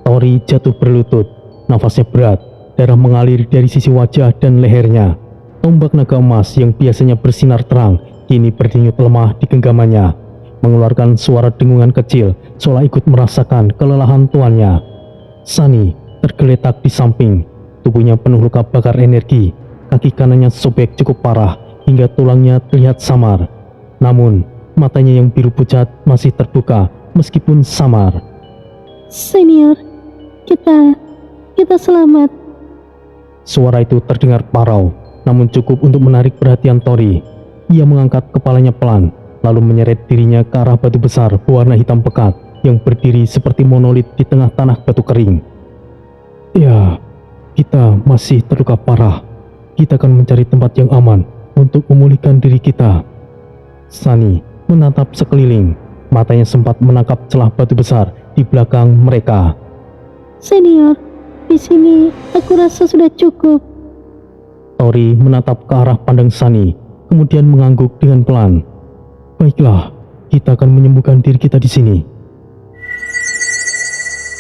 Tori jatuh berlutut, nafasnya berat, darah mengalir dari sisi wajah dan lehernya. Tombak naga emas yang biasanya bersinar terang kini berdenyut lemah di genggamannya, mengeluarkan suara dengungan kecil seolah ikut merasakan kelelahan tuannya. Sunny tergeletak di samping, tubuhnya penuh luka bakar energi, kaki kanannya sobek cukup parah hingga tulangnya terlihat samar. Namun, matanya yang biru pucat masih terbuka meskipun samar. Senior, kita selamat. Suara itu terdengar parau, namun cukup untuk menarik perhatian Tori. Ia mengangkat kepalanya pelan, lalu menyeret dirinya ke arah batu besar berwarna hitam pekat yang berdiri seperti monolit di tengah tanah batu kering. Ya, kita masih terluka parah. Kita akan mencari tempat yang aman untuk memulihkan diri kita. Sunny menatap sekeliling, matanya sempat menangkap celah batu besar di belakang mereka. Senior, di sini aku rasa sudah cukup. Tori menatap ke arah pandang Sunny, kemudian mengangguk dengan pelan. Baiklah, kita akan menyembuhkan diri kita di sini.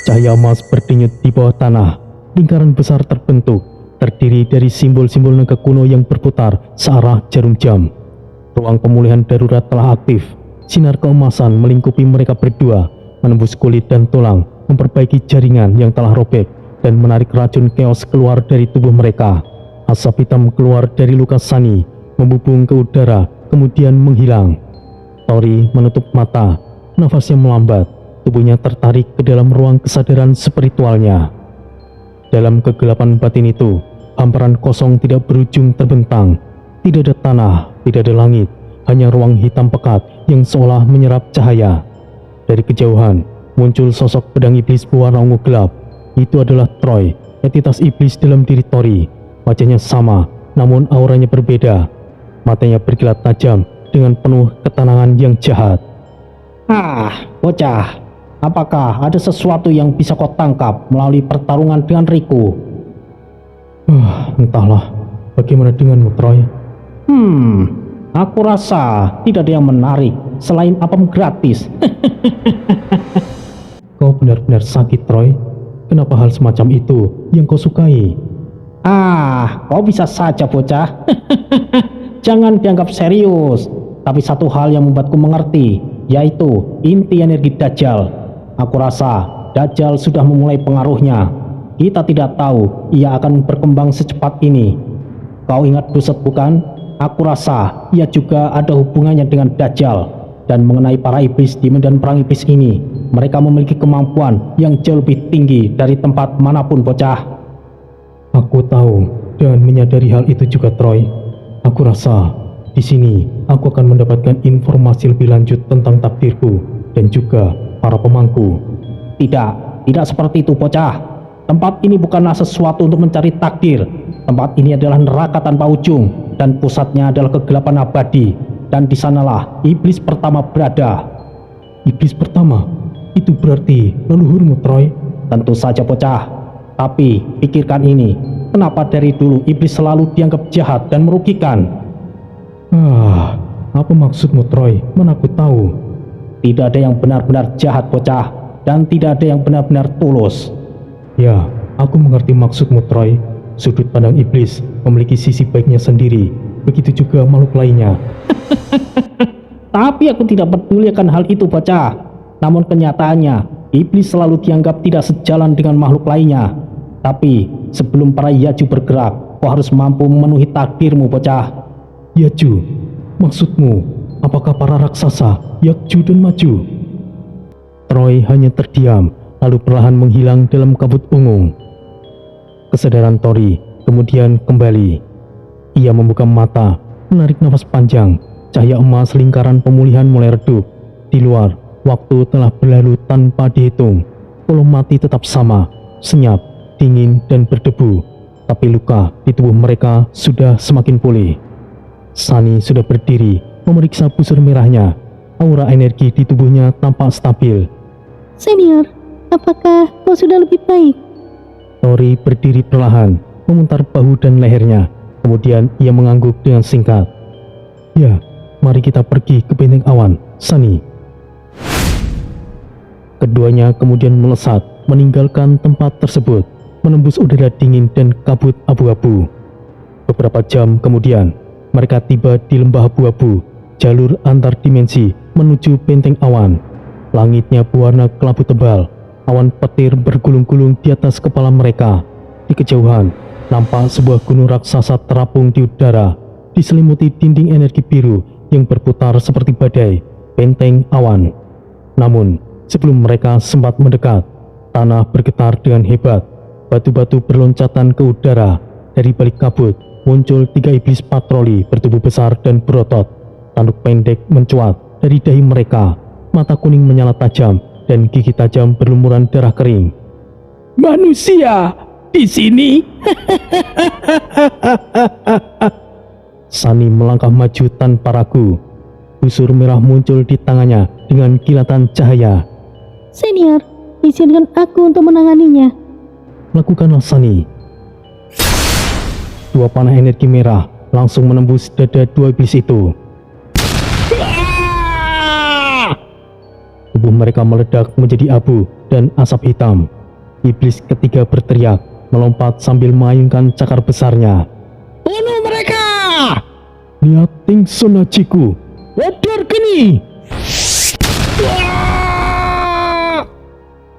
Cahaya emas berdenyut di bawah tanah. Lingkaran besar terbentuk, terdiri dari simbol-simbol naga kuno yang berputar searah jarum jam. Ruang pemulihan darurat telah aktif. Sinar keemasan melingkupi mereka berdua, menembus kulit dan tulang, memperbaiki jaringan yang telah robek, dan menarik racun chaos keluar dari tubuh mereka. Asap hitam keluar dari luka Sunny, membubung ke udara, kemudian menghilang. Tori menutup mata, nafasnya melambat, tubuhnya tertarik ke dalam ruang kesadaran spiritualnya. Dalam kegelapan batin itu, hamparan kosong tidak berujung terbentang. Tidak ada tanah, tidak ada langit, hanya ruang hitam pekat yang seolah menyerap cahaya. Dari kejauhan, muncul sosok pedang iblis berwarna ungu gelap. Itu adalah Troy, entitas iblis dalam diri Tori. Wajahnya sama, namun auranya berbeda. Matanya berkilat tajam dengan penuh ketenangan yang jahat. Bocah, apakah ada sesuatu yang bisa kau tangkap melalui pertarungan dengan Riku? Entahlah, bagaimana denganmu, Troy? Aku rasa tidak ada yang menarik selain apem gratis. Kau benar-benar sakit, Troy. Kenapa hal semacam itu yang kau sukai? Kau bisa saja, bocah. jangan dianggap serius. Tapi satu hal yang membuatku mengerti, yaitu inti energi Dajjal. Aku rasa Dajjal sudah memulai pengaruhnya. Kita tidak tahu ia akan berkembang secepat ini. Kau ingat Duset bukan? Aku rasa ia juga ada hubungannya dengan Dajjal. Dan mengenai para iblis di medan perang iblis ini, mereka memiliki kemampuan yang jauh lebih tinggi dari tempat manapun, bocah. Aku tahu dan menyadari hal itu juga, Troy. Aku rasa di sini aku akan mendapatkan informasi lebih lanjut tentang takdirku dan juga para pemangku. Tidak seperti itu, bocah. Tempat ini bukanlah sesuatu untuk mencari takdir. Tempat ini adalah neraka tanpa ujung dan pusatnya adalah kegelapan abadi. Dan di sanalah iblis pertama berada. Iblis pertama? Itu berarti leluhurmu, Troy? Tentu saja, bocah. Tapi pikirkan ini, kenapa dari dulu iblis selalu dianggap jahat dan merugikan? Apa maksudmu, Troy? Mana aku tahu. Tidak ada yang benar-benar jahat, bocah. Dan tidak ada yang benar-benar tulus. Ya, aku mengerti maksudmu, Troy. Sudut pandang iblis memiliki sisi baiknya sendiri. Begitu juga makhluk lainnya. Tapi aku tidak peduli akan hal itu, bocah. Namun kenyataannya, iblis selalu dianggap tidak sejalan dengan makhluk lainnya. Tapi sebelum para Yaju bergerak, kau harus mampu memenuhi takdirmu, bocah. Yaju? Maksudmu, apakah para raksasa Yakju dan Maju? Troy hanya terdiam, lalu perlahan menghilang dalam kabut ungu. Kesadaran Tori kemudian kembali. Ia membuka mata, menarik nafas panjang. Cahaya emas lingkaran pemulihan mulai redup. Di luar, waktu telah berlalu tanpa dihitung. Walau mati tetap sama, senyap, dingin dan berdebu. Tapi luka di tubuh mereka sudah semakin pulih. Sunny sudah berdiri, memeriksa busur merahnya. Aura energi di tubuhnya tampak stabil. Senior, apakah kau sudah lebih baik? Tori berdiri perlahan, memutar bahu dan lehernya. Kemudian ia mengangguk dengan singkat. Ya, mari kita pergi ke benteng awan, Sunny. Keduanya kemudian melesat, meninggalkan tempat tersebut, menembus udara dingin dan kabut abu-abu. Beberapa jam kemudian, mereka tiba di lembah abu-abu, jalur antar dimensi menuju benteng awan. Langitnya berwarna kelabu tebal, awan petir bergulung-gulung di atas kepala mereka. Di kejauhan, nampak sebuah gunung raksasa terapung di udara, diselimuti dinding energi biru yang berputar seperti badai, benteng awan. Namun, sebelum mereka sempat mendekat, tanah bergetar dengan hebat. Batu-batu berloncatan ke udara. Dari balik kabut, muncul 3 iblis patroli bertubuh besar dan berotot. Tanduk pendek mencuat dari dahi mereka. Mata kuning menyala tajam dan gigi tajam berlumuran darah kering. Manusia di sini? Sunny melangkah maju tanpa ragu. Busur merah muncul di tangannya dengan kilatan cahaya. Senior, izinkan aku untuk menanganinya. Lakukanlah, Sunny. 2 panah energi merah langsung menembus dada 2 iblis itu. Tubuh mereka meledak menjadi abu dan asap hitam. Iblis ketiga berteriak, melompat sambil mengayunkan cakar besarnya. Bunuh mereka! Niating Sonachiku, Wadur kini!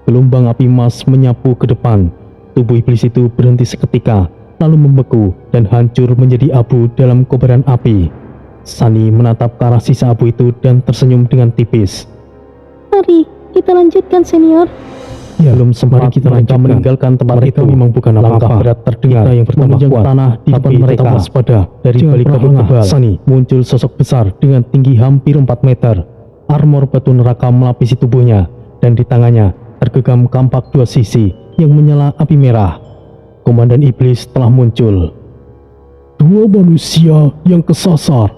gelombang api emas menyapu ke depan. Tubuh iblis itu berhenti seketika, lalu membeku dan hancur menjadi abu dalam kobaran api. Sunny menatap ke arah sisa abu itu dan tersenyum dengan tipis. Mari kita lanjutkan, senior. Ya, belum sempat kita meninggalkan tempat itu. Memang bukan langkah berat terdengar yang bertambah kuat. Tanah di depan mereka waspada. Dari balik kabut tebal Sunny muncul sosok besar dengan tinggi hampir 4 meter. Armor batu neraka melapisi tubuhnya, dan di tangannya tergenggam kampak 2 sisi yang menyala api merah. Komandan iblis telah muncul. 2 manusia yang kesasar.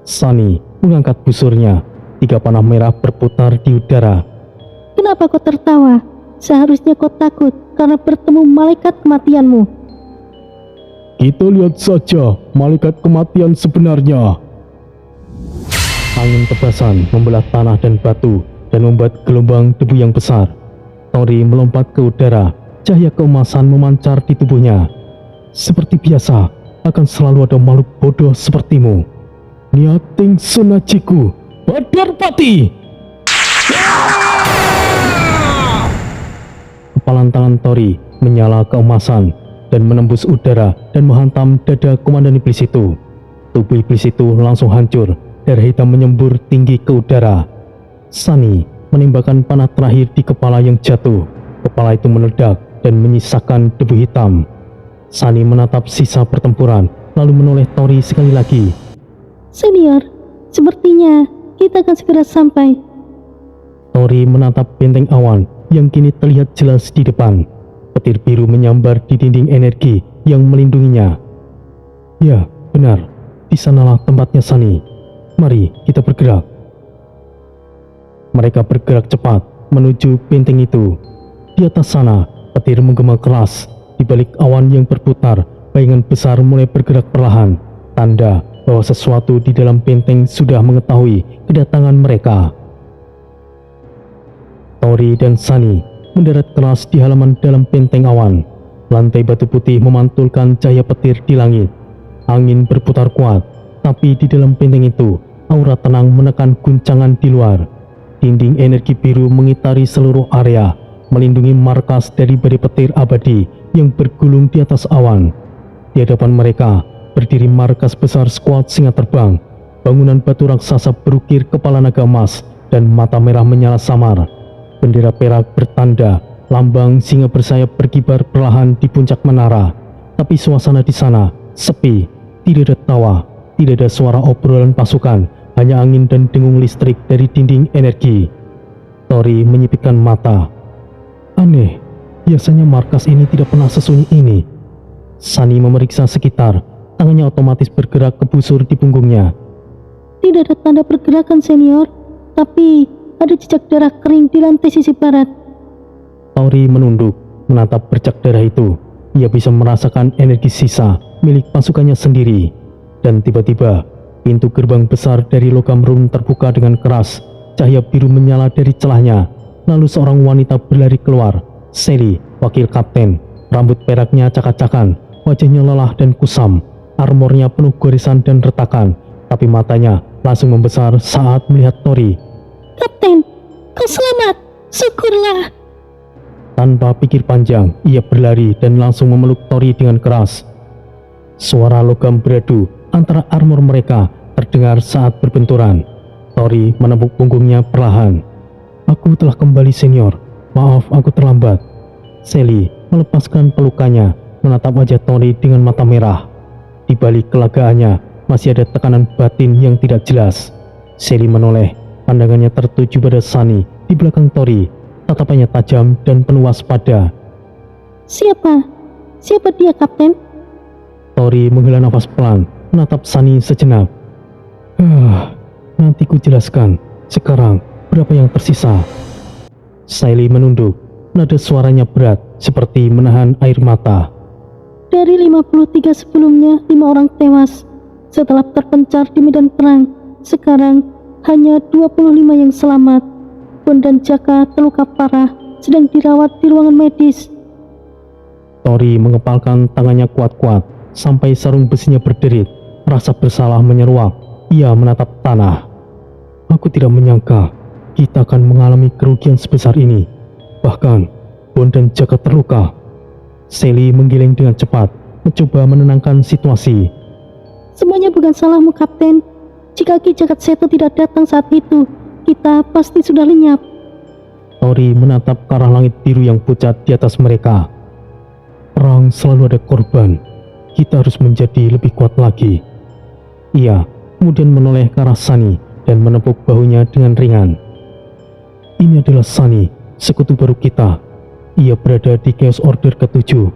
Sunny mengangkat busurnya. 3 panah merah berputar di udara. Kenapa kau tertawa? Seharusnya kau takut karena bertemu malaikat kematianmu. Kita lihat saja malaikat kematian sebenarnya. Angin tebasan membelah tanah dan batu dan membuat gelombang debu yang besar. Tori melompat ke udara, cahaya keemasan memancar di tubuhnya. seperti biasa akan selalu ada makhluk bodoh sepertimu. Niating Sunajiku, Badarpati! Kepalan tangan Tori menyala keemasan dan menembus udara dan menghantam dada komandan iblis itu. Tubuh iblis itu langsung hancur, darah hitam menyembur tinggi ke udara. Sunny menembakkan panah terakhir di kepala yang jatuh. Kepala itu meledak dan menyisakan debu hitam. Sunny menatap sisa pertempuran, lalu menoleh Tori sekali lagi. Senior, sepertinya kita akan segera sampai. Tori menatap benteng awan yang kini terlihat jelas di depan. Petir biru menyambar di dinding energi yang melindunginya. Ya, benar. Di sanalah tempatnya Sunny. Mari kita bergerak. Mereka bergerak cepat menuju benteng itu. Di atas sana, petir menggema keras. Di balik awan yang berputar, bayangan besar mulai bergerak perlahan. Tanda bahwa sesuatu di dalam benteng sudah mengetahui kedatangan mereka. Tori dan Sunny mendarat keras di halaman dalam benteng awan. Lantai batu putih memantulkan cahaya petir di langit. Angin berputar kuat, tapi di dalam benteng itu, aura tenang menekan guncangan di luar. Dinding energi biru mengitari seluruh area, melindungi markas dari badai petir abadi yang bergulung di atas awan. Di hadapan mereka, berdiri markas besar skuad singa terbang. Bangunan batu raksasa berukir kepala naga emas dan mata merah menyala samar. Bendera perak bertanda lambang singa bersayap berkibar perlahan di puncak menara. Tapi suasana di sana sepi, tidak ada tawa, tidak ada suara obrolan pasukan, hanya angin dan dengung listrik dari dinding energi. Tori menyipitkan mata. Aneh, biasanya markas ini tidak pernah sesunyi ini. Sunny memeriksa sekitar, tangannya otomatis bergerak ke busur di punggungnya. Tidak ada tanda pergerakan, senior, tapi ada jejak darah kering di lantai sisi barat. Tori menunduk, menatap bercak darah itu. Ia bisa merasakan energi sisa milik pasukannya sendiri. Dan tiba-tiba, pintu gerbang besar dari logam rune terbuka dengan keras. Cahaya biru menyala dari celahnya. Lalu seorang wanita berlari keluar. Sally, wakil kapten. Rambut peraknya acak-acakan, wajahnya lelah dan kusam. Armornya penuh goresan dan retakan, tapi matanya langsung membesar saat melihat Tori. Kapten, kau selamat, syukurlah. Tanpa pikir panjang, ia berlari dan langsung memeluk Tori dengan keras. Suara logam beradu antara armor mereka terdengar saat berbenturan. Tori menepuk punggungnya perlahan. Aku telah kembali, senior. Maaf aku terlambat. Sally melepaskan pelukannya, menatap wajah Tori dengan mata merah. Di balik kelagaannya masih ada tekanan batin yang tidak jelas. Sally menoleh, pandangannya tertuju pada Sunny di belakang Tori. Tatapannya tajam dan penuh waspada. Siapa? Siapa dia, Kapten? Tori menghela nafas pelan, menatap Sunny sejenak. Nanti ku jelaskan. Sekarang, berapa yang tersisa? Sally menunduk, nada suaranya berat, seperti menahan air mata. Dari 53 sebelumnya, 5 orang tewas. Setelah terpencar di medan perang, sekarang hanya 25 yang selamat. Bon dan Jaka terluka parah, sedang dirawat di ruangan medis. Tori mengepalkan tangannya kuat-kuat, sampai sarung besinya berderit. Rasa bersalah menyeruak. Ia menatap tanah. Aku tidak menyangka kita akan mengalami kerugian sebesar ini. Bahkan, Bon dan Jaka terluka. Sally menggiling dengan cepat, mencoba menenangkan situasi. Semuanya bukan salahmu, Kapten. Jika Ki Jagat Seto tidak datang saat itu, kita pasti sudah lenyap. Tori menatap ke arah langit biru yang pucat di atas mereka. Perang selalu ada korban. Kita harus menjadi lebih kuat lagi. Ia kemudian menoleh ke arah Sunny dan menepuk bahunya dengan ringan. Ini adalah Sunny, sekutu baru kita. Ia berada di Chaos Order ke-7.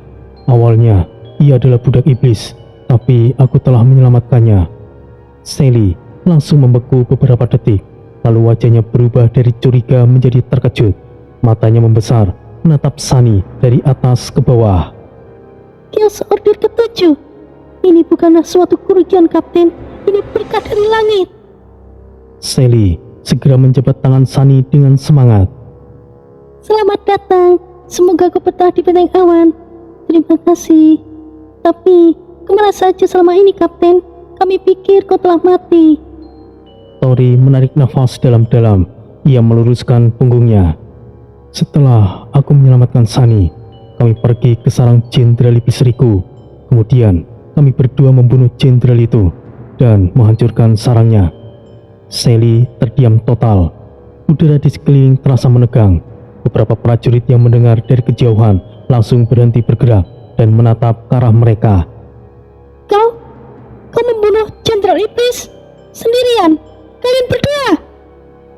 Awalnya, ia adalah budak iblis, tapi aku telah menyelamatkannya. Sally langsung membeku beberapa detik. Lalu wajahnya berubah dari curiga menjadi terkejut. Matanya membesar, menatap Sunny dari atas ke bawah. Chaos Order ke-7. Ini bukanlah suatu kerugian, Kapten. Ini berkah dari langit. Sally segera menjabat tangan Sunny dengan semangat. Selamat datang. Semoga kau betah di benteng awan. Terima kasih. Tapi kemana saja selama ini, Kapten? Kami pikir kau telah mati. Tori menarik nafas dalam-dalam. Ia meluruskan punggungnya. Setelah aku menyelamatkan Sunny, kami pergi ke sarang jenderal Ibisriku. Kemudian kami berdua membunuh jenderal itu dan menghancurkan sarangnya. Sally terdiam total. Udara di sekeliling terasa menegang. Beberapa prajurit yang mendengar dari kejauhan langsung berhenti bergerak dan menatap ke arah mereka. Kau membunuh Jenderal Iblis sendirian? Kalian berdua?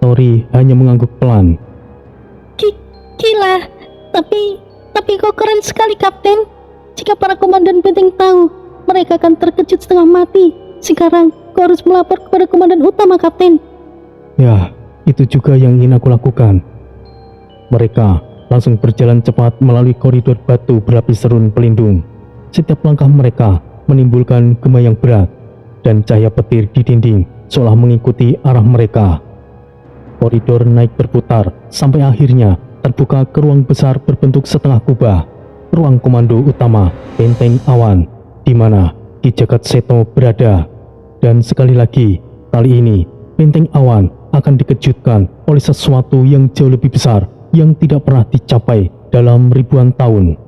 Tori hanya mengangguk pelan. Gila, tapi kau keren sekali, Kapten. Jika para komandan benteng tahu, mereka akan terkejut setengah mati. Sekarang kau harus melapor kepada komandan utama, Kapten. Ya, itu juga yang ingin aku lakukan. Mereka langsung berjalan cepat melalui koridor batu berlapis serun pelindung. Setiap langkah mereka menimbulkan gema yang berat, dan cahaya petir di dinding seolah mengikuti arah mereka. Koridor naik berputar sampai akhirnya terbuka ke ruang besar berbentuk setengah kubah, ruang komando utama Benteng Awan, di mana Ki Jagat Seto berada. Dan sekali lagi, kali ini Benteng Awan akan dikejutkan oleh sesuatu yang jauh lebih besar yang tidak pernah dicapai dalam ribuan tahun.